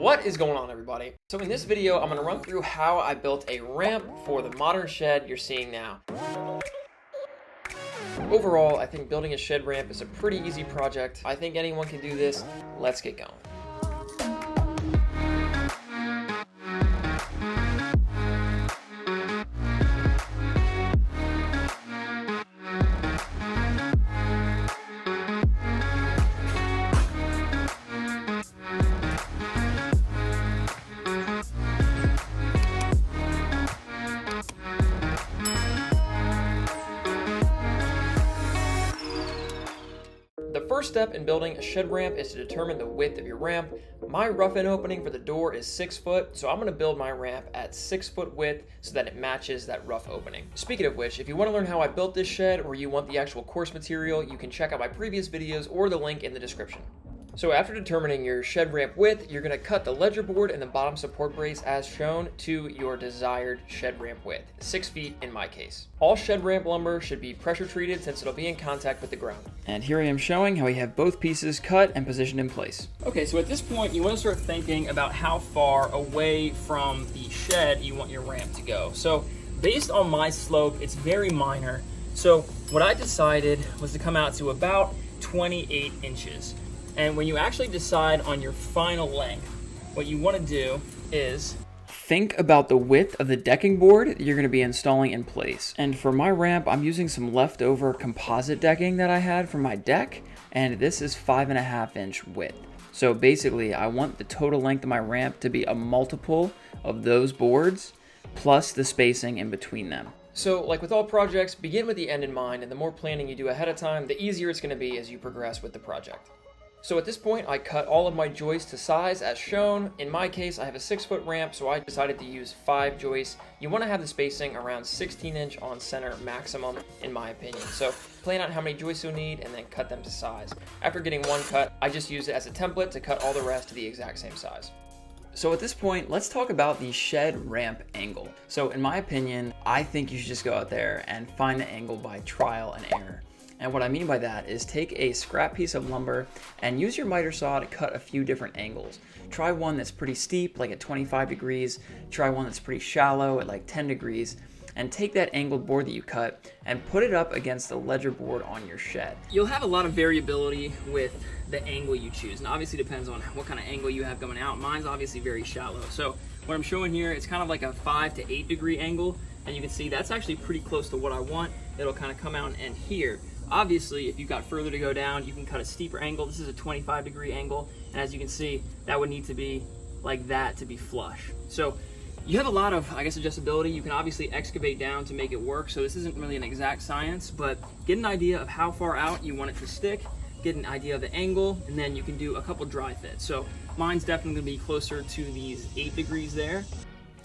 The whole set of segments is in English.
What is going on, everybody? So in this video, I'm gonna run through how I built a ramp for the modern shed you're seeing now. Overall, I think building a shed ramp is a pretty easy project. I think anyone can do this. Let's get going. The first step in building a shed ramp is to determine the width of your ramp. My rough end opening for the door is 6 foot, so I'm going to build my ramp at 6 foot width so that it matches that rough opening. Speaking of which, if you want to learn how I built this shed or you want the actual course material, you can check out my previous videos or the link in the description. So after determining your shed ramp width, you're going to cut the ledger board and the bottom support brace as shown to your desired shed ramp width, 6 feet in my case. All shed ramp lumber should be pressure treated since it'll be in contact with the ground. And here I am showing how we have both pieces cut and positioned in place. Okay, so at this point you want to start thinking about how far away from the shed you want your ramp to go. So based on my slope, it's very minor. So what I decided was to come out to about 28 inches. And when you actually decide on your final length, what you want to do is think about the width of the decking board that you're going to be installing in place. And for my ramp, I'm using some leftover composite decking that I had from my deck, and this is 5.5 inch width. So basically, I want the total length of my ramp to be a multiple of those boards plus the spacing in between them. So like with all projects, begin with the end in mind, and the more planning you do ahead of time, the easier it's going to be as you progress with the project. So at this point, I cut all of my joists to size as shown. In my case, I have a 6 foot ramp, so I decided to use 5 joists. You want to have the spacing around 16 inch on center maximum, in my opinion. So plan out how many joists you'll need and then cut them to size. After getting one cut, I just used it as a template to cut all the rest to the exact same size. So at this point, let's talk about the shed ramp angle. So in my opinion, I think you should just go out there and find the angle by trial and error. And what I mean by that is take a scrap piece of lumber and use your miter saw to cut a few different angles. Try one that's pretty steep, like at 25 degrees. Try one that's pretty shallow at like 10 degrees. And take that angled board that you cut and put it up against the ledger board on your shed. You'll have a lot of variability with the angle you choose, and obviously depends on what kind of angle you have going out. Mine's obviously very shallow. So what I'm showing here, it's kind of like a 5 to 8 degree angle, and you can see that's actually pretty close to what I want. It'll kind of come out and here. Obviously, if you've got further to go down, you can cut a steeper angle. This is a 25 degree angle, and as you can see, that would need to be like that to be flush. So you have a lot of, I guess, adjustability. You can obviously excavate down to make it work, so this isn't really an exact science, but get an idea of how far out you want it to stick, get an idea of the angle, and then you can do a couple dry fits. So mine's definitely gonna be closer to these 8 degrees there.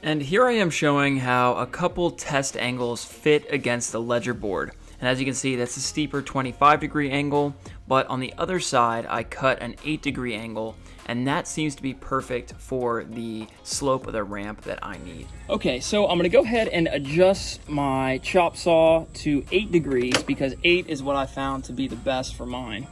And here I am showing how a couple test angles fit against the ledger board. And as you can see, that's a steeper 25 degree angle, but on the other side, I cut an 8 degree angle, and that seems to be perfect for the slope of the ramp that I need. Okay, so I'm gonna go ahead and adjust my chop saw to 8 degrees because 8 is what I found to be the best for mine.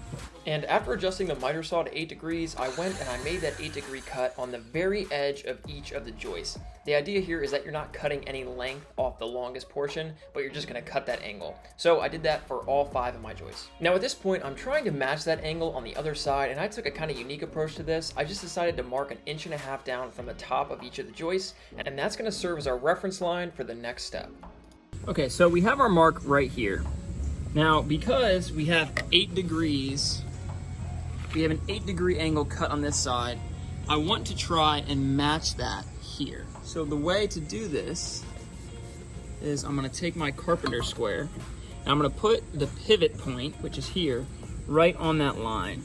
And after adjusting the miter saw to 8 degrees, I went and I made that 8 degree cut on the very edge of each of the joists. The idea here is that you're not cutting any length off the longest portion, but you're just gonna cut that angle. So I did that for all 5 of my joists. Now at this point, I'm trying to match that angle on the other side, and I took a kind of unique approach to this. I just decided to mark 1.5 inches down from the top of each of the joists, and that's gonna serve as our reference line for the next step. Okay, so we have our mark right here. Now, because we have 8 degrees, we have an 8 degree angle cut on this side, I want to try and match that here. So the way to do this is I'm gonna take my carpenter square and I'm gonna put the pivot point, which is here, right on that line.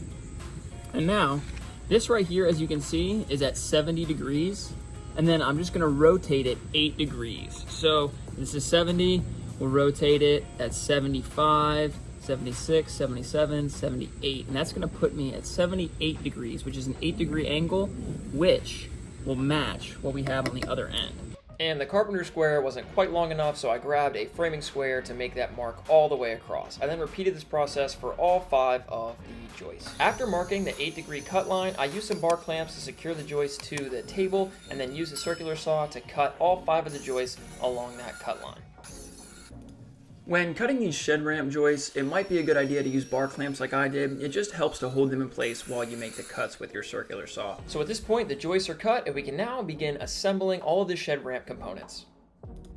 And now, this right here, as you can see, is at 70 degrees. And then I'm just gonna rotate it 8 degrees. So this is 70, we'll rotate it at 75, 76, 77, 78, and that's gonna put me at 78 degrees, which is an 8 degree angle, which will match what we have on the other end. And the carpenter square wasn't quite long enough, so I grabbed a framing square to make that mark all the way across. I then repeated this process for all 5 of the joists. After marking the 8-degree cut line, I used some bar clamps to secure the joist to the table, and then used a circular saw to cut all 5 of the joists along that cut line. When cutting these shed ramp joists, it might be a good idea to use bar clamps like I did. It just helps to hold them in place while you make the cuts with your circular saw. So at this point, the joists are cut, and we can now begin assembling all of the shed ramp components.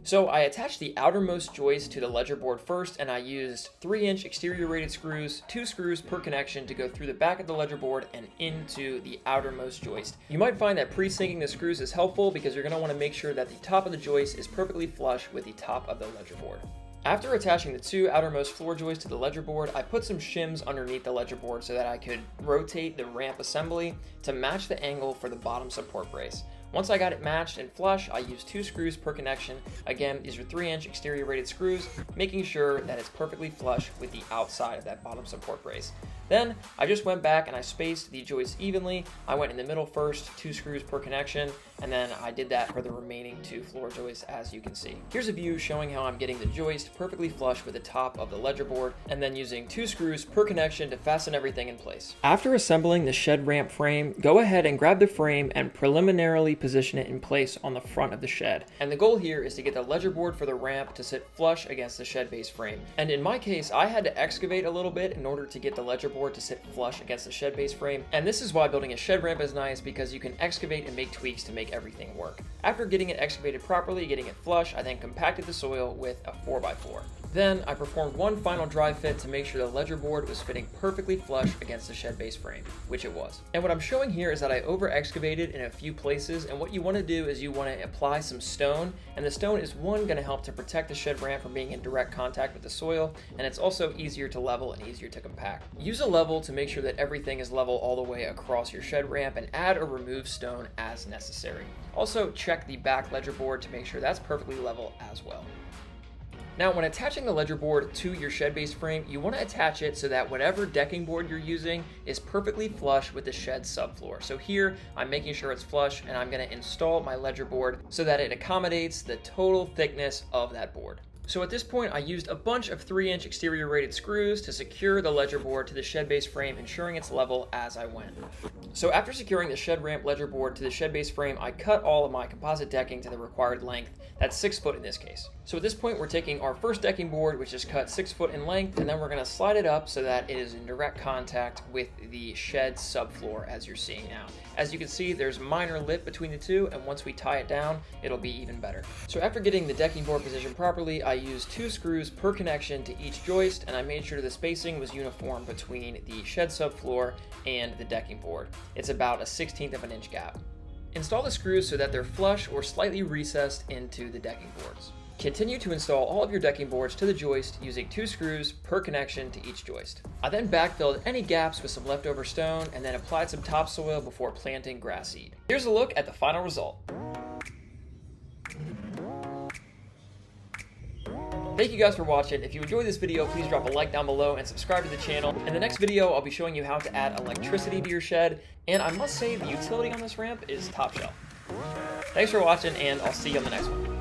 So I attached the outermost joist to the ledger board first, and I used 3-inch exterior rated screws, 2 screws per connection to go through the back of the ledger board and into the outermost joist. You might find that pre-sinking the screws is helpful because you're going to want to make sure that the top of the joist is perfectly flush with the top of the ledger board. After attaching the 2 outermost floor joists to the ledger board, I put some shims underneath the ledger board so that I could rotate the ramp assembly to match the angle for the bottom support brace. Once I got it matched and flush, I used 2 screws per connection. Again, these are 3-inch exterior rated screws, making sure that it's perfectly flush with the outside of that bottom support brace. Then I just went back and I spaced the joists evenly. I went in the middle first, 2 screws per connection, and then I did that for the remaining 2 floor joists, as you can see. Here's a view showing how I'm getting the joist perfectly flush with the top of the ledger board, and then using 2 screws per connection to fasten everything in place. After assembling the shed ramp frame, go ahead and grab the frame and preliminarily position it in place on the front of the shed. And the goal here is to get the ledger board for the ramp to sit flush against the shed base frame. And in my case, I had to excavate a little bit in order to get the ledger board to sit flush against the shed base frame. And this is why building a shed ramp is nice, because you can excavate and make tweaks to make everything work. After getting it excavated properly, getting it flush, I then compacted the soil with a 4x4. Then I performed one final dry fit to make sure the ledger board was fitting perfectly flush against the shed base frame, which it was. And what I'm showing here is that I over excavated in a few places, and what you want to do is you want to apply some stone, and the stone is going to help to protect the shed ramp from being in direct contact with the soil, and it's also easier to level and easier to compact. Use a level to make sure that everything is level all the way across your shed ramp, and add or remove stone as necessary. Also check the back ledger board to make sure that's perfectly level as well. Now, when attaching the ledger board to your shed base frame, you want to attach it so that whatever decking board you're using is perfectly flush with the shed subfloor. So here, I'm making sure it's flush, and I'm going to install my ledger board so that it accommodates the total thickness of that board. So at this point, I used a bunch of 3-inch exterior rated screws to secure the ledger board to the shed base frame, ensuring it's level as I went. So after securing the shed ramp ledger board to the shed base frame, I cut all of my composite decking to the required length. That's 6 foot in this case. So at this point, we're taking our first decking board, which is cut 6 foot in length, and then we're going to slide it up so that it is in direct contact with the shed subfloor, as you're seeing now. As you can see, there's minor lip between the two, and once we tie it down, it'll be even better. So after getting the decking board positioned properly, I used 2 screws per connection to each joist, and I made sure the spacing was uniform between the shed subfloor and the decking board. It's about a 1/16 of an inch gap. Install the screws so that they're flush or slightly recessed into the decking boards. Continue to install all of your decking boards to the joist using 2 screws per connection to each joist. I then backfilled any gaps with some leftover stone and then applied some topsoil before planting grass seed. Here's a look at the final result. Thank you guys for watching. If you enjoyed this video, please drop a like down below and subscribe to the channel. In the next video, I'll be showing you how to add electricity to your shed, and I must say the utility on this ramp is top shelf. Thanks for watching, and I'll see you on the next one.